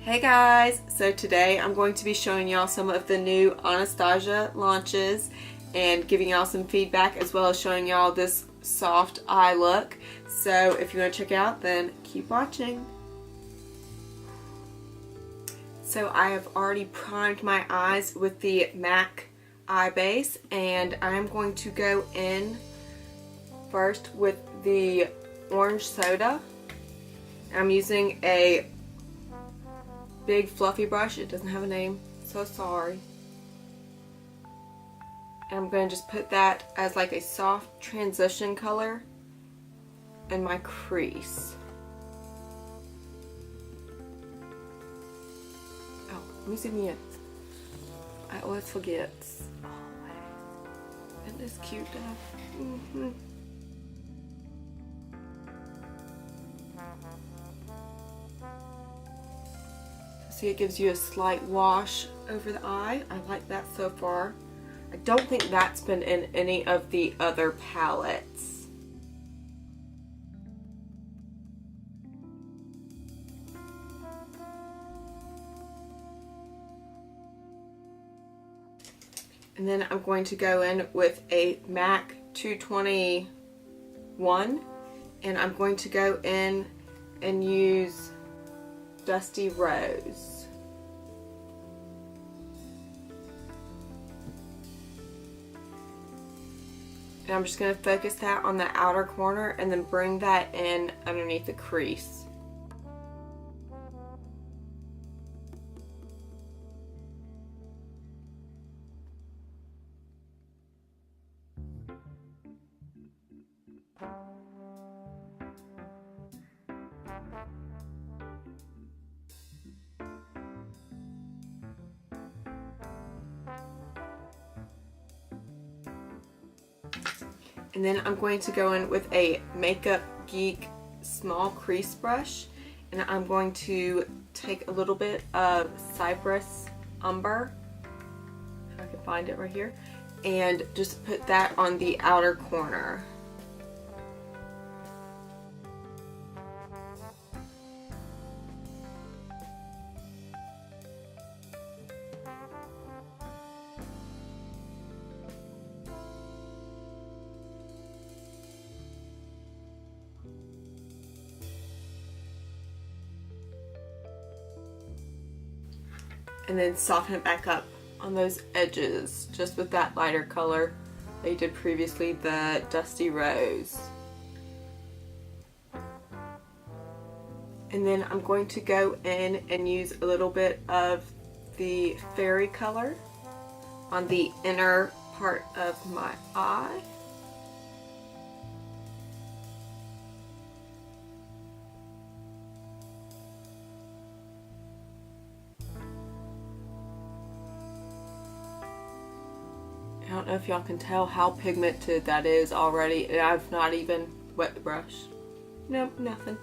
Hey guys, so today I'm going to be showing y'all some of the new Anastasia launches and giving y'all some feedback as well as showing y'all this soft eye look. So if you want to check it out, then keep watching. So I have already primed my eyes with the MAC eye base, and I'm going to go in first with the orange soda. I'm using a big fluffy brush. It doesn't have a name, so sorry. And I'm going to just put that as like a soft transition color in my crease. Oh, let me zoom in. I always forget. Always. Isn't this cute though? See, it gives you a slight wash over the eye. I like that so far. I don't think that's been in any of the other palettes. And then I'm going to go in with a MAC 221, and I'm going to go in and use Dusty Rose. And I'm just going to focus that on the outer corner and then bring that in underneath the crease. And then I'm going to go in with a Makeup Geek small crease brush, and I'm going to take a little bit of Cypress Umber, if I can find it right here, and just put that on the outer corner. And then soften it back up on those edges just with that lighter color that you did previously, the Dusty Rose. And then I'm going to go in and use a little bit of the Fairy color on the inner part of my eye. I don't know if y'all can tell how pigmented that is already, and I've not even wet the brush. Nope, nothing.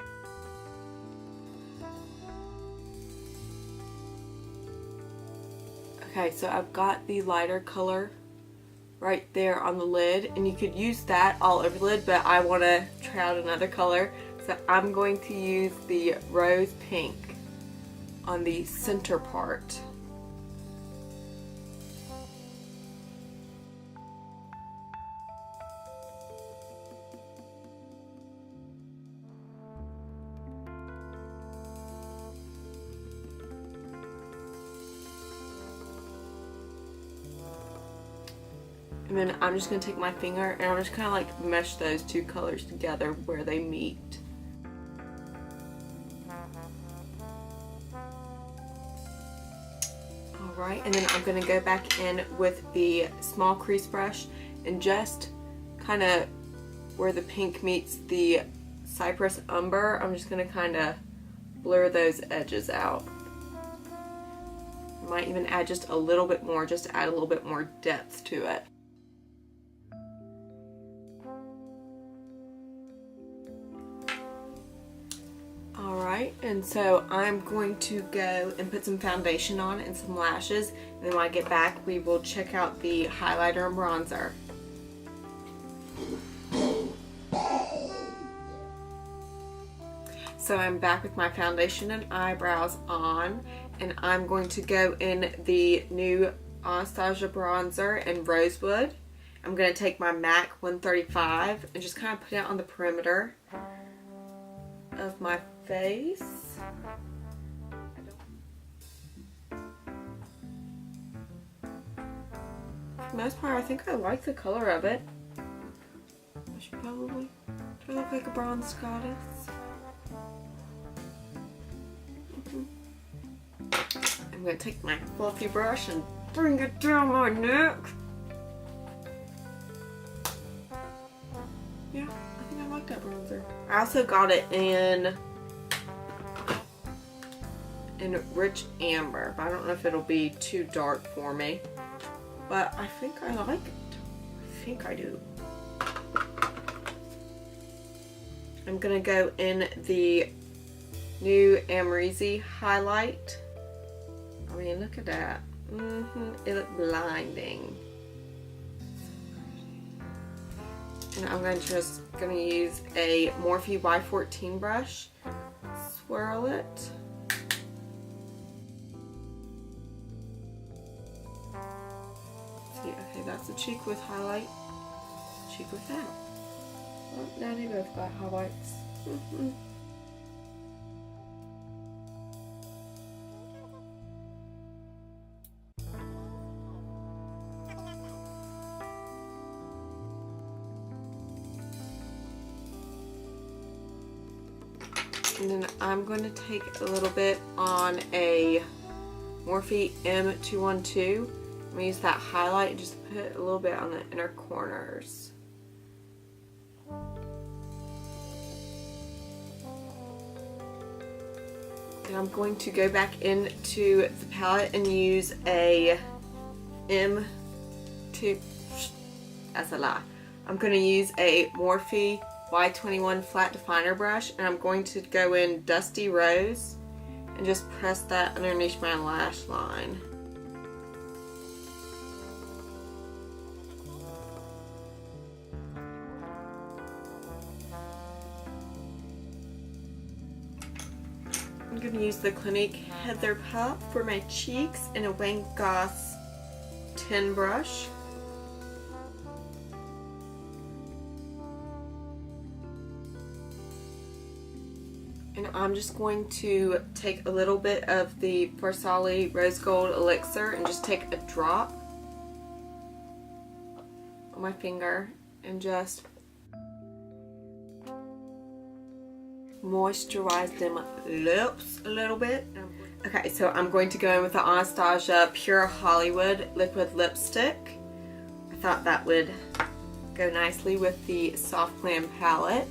Okay, so I've got the lighter color right there on the lid, and you could use that all over the lid, but I want to try out another color, so I'm going to use the Rose Pink on the center part. And then I'm just going to take my finger and I'm just kind of like mesh those two colors together where they meet. Alright, and then I'm going to go back in with the small crease brush and just kind of where the pink meets the Cypress Umber, I'm just going to kind of blur those edges out. Might even add just a little bit more, just to add a little bit more depth to it. Alright, and so I'm going to go and put some foundation on and some lashes, and then when I get back we will check out the highlighter and bronzer. So I'm back with my foundation and eyebrows on, and I'm going to go in the new Anastasia bronzer in Rosewood. I'm going to take my MAC 135 and just kind of put it on the perimeter of my face. For the most part, I think I like the color of it. I should probably, do I look like a bronze goddess? I'm going to take my fluffy brush and bring it down my neck. Yeah, I think I like that bronzer. I also got it in Rich Amber, but I don't know if it'll be too dark for me. But I think I like it. I think I do. I'm going to go in the new Amrezy highlight. I mean, look at that. It looked blinding. And I'm just going to use a Morphe Y14 brush. Swirl it. See, okay, that's the cheek with highlight. Cheek without. Oh, now they both got highlights. And then I'm going to take a little bit on a Morphe M212. I'm going to use that highlight and just put a little bit on the inner corners. And I'm going to go back into the palette and use a that's a lie. I'm going to use a Morphe Y21 flat definer brush, and I'm going to go in Dusty Rose and just press that underneath my lash line. I'm going to use the Clinique Heather Puff for my cheeks in a Wayne Goss 10 brush. And I'm just going to take a little bit of the Farsali Rose Gold Elixir and just take a drop on my finger and just moisturize them lips a little bit. Okay, so I'm going to go in with the Anastasia Pure Hollywood Liquid Lipstick. I thought that would go nicely with the Soft Glam palette.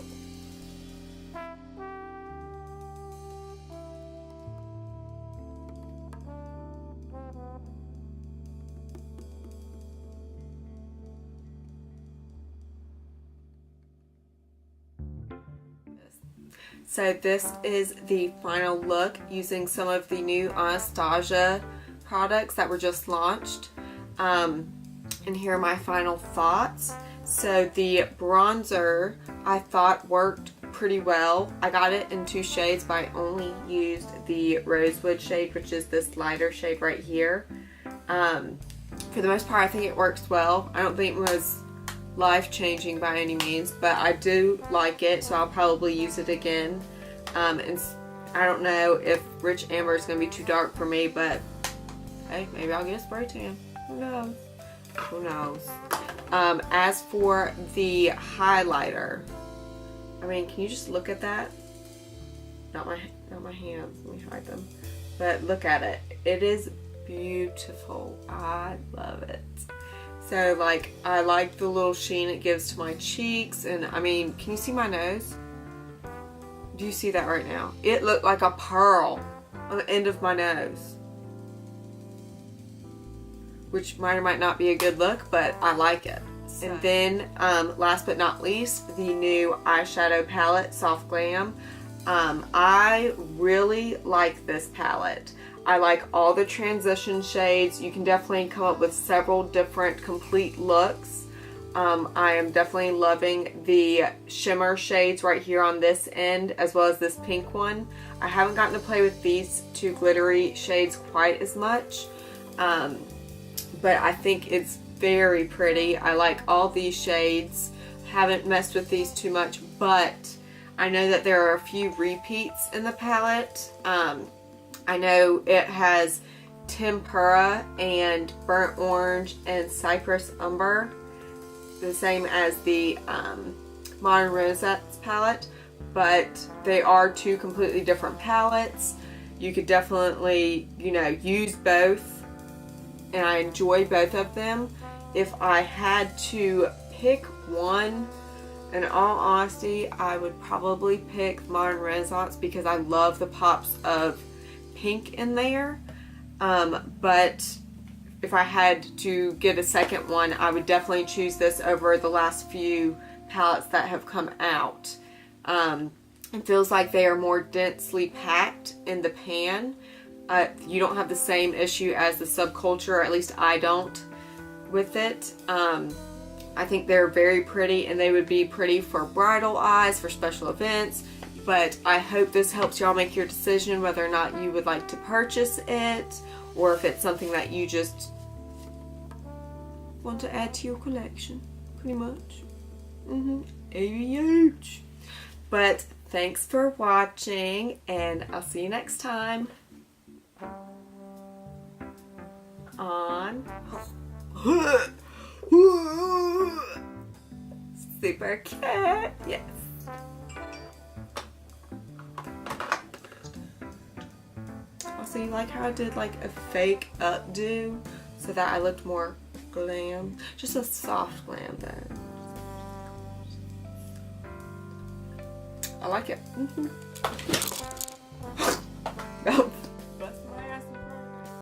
So this is the final look using some of the new Anastasia products that were just launched. And here are my final thoughts. So the bronzer I thought worked pretty well. I got it in 2 shades, but I only used the Rosewood shade, which is this lighter shade right here. For the most part, I think it works well. I don't think it was life-changing by any means, but I do like it, so I'll probably use it again. And I don't know if Rich Amber is going to be too dark for me, but hey, maybe I'll get a spray tan. Who knows? Who knows? As for the highlighter, I mean, can you just look at that? Not my hands. Let me hide them. But look at it. It is beautiful. I love it. So, like, I like the little sheen it gives to my cheeks. And, I mean, can you see my nose? Do you see that right now? It looked like a pearl on the end of my nose. Which might or might not be a good look, but I like it. And then, last but not least, the new eyeshadow palette, Soft Glam. I really like this palette. I like all the transition shades. You can definitely come up with several different complete looks. I am definitely loving the shimmer shades right here on this end, as well as this pink one. I haven't gotten to play with these two glittery shades quite as much, but I think it's very pretty. I like all these shades. Haven't messed with these too much, but I know that there are a few repeats in the palette. I know it has Tempera and Burnt Orange and Cypress Umber, the same as the Modern Rosettes palette, but they are two completely different palettes. You could definitely, you know, use both, and I enjoy both of them. If I had to pick one, in all honesty, I would probably pick Modern Renaissance because I love the pops of pink in there. But if I had to get a second one, I would definitely choose this over the last few palettes that have come out. It feels like they are more densely packed in the pan. You don't have the same issue as the Subculture, or at least I don't, with it. I think they're very pretty, and they would be pretty for bridal eyes, for special events. But I hope this helps y'all make your decision whether or not you would like to purchase it, or if it's something that you just want to add to your collection, pretty much. ABH. But thanks for watching, and I'll see you next time on Super Cat. Yes. Also, you like how I did like a fake updo so that I looked more glam? Just a soft glam though. I like it.